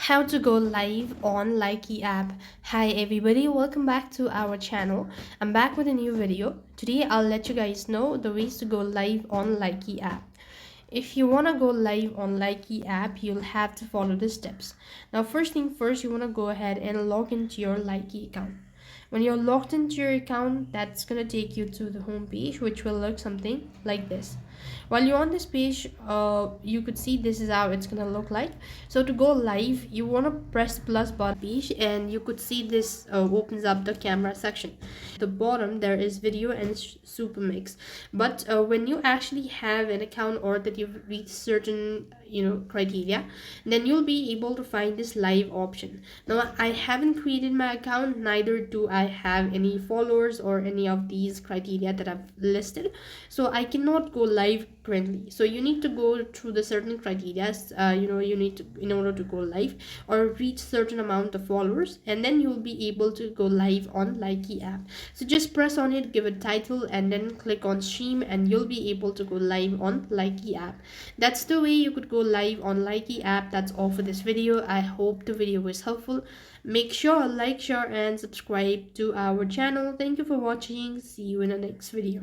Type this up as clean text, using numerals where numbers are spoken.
How to go live on Likee app. Hi everybody, welcome back to our channel. I'm back with a new video. Today I'll let you guys know the ways to go live on Likee app. If you want to go live on Likee app, you'll have to follow the steps. Now first thing first, you want to go ahead and log into your Likee account. When you're logged into your account, that's going to take you to the home page, which will look something like this. While you're on this page, you could see this is how it's going to look like. So to go live, you want to press the plus button page, and you could see this opens up the camera section. At the bottom there is video and SuperMix. But when you actually have an account or that you've reached certain criteria, then you'll be able to find this live option. Now I haven't created my account, neither do I have any followers or any of these criteria that I've listed, so I cannot go live currently. So you need to go through the certain criteria. You need to, in order to go live or reach certain amount of followers, and then you'll be able to go live on Likee app. So just press on it, give a title, and then click on stream, and you'll be able to go live on Likee app. That's the way you could go live on Likee app. That's all for this video. I hope the video was helpful. Make sure like, share, and subscribe to our channel. Thank you for watching. See you in the next video.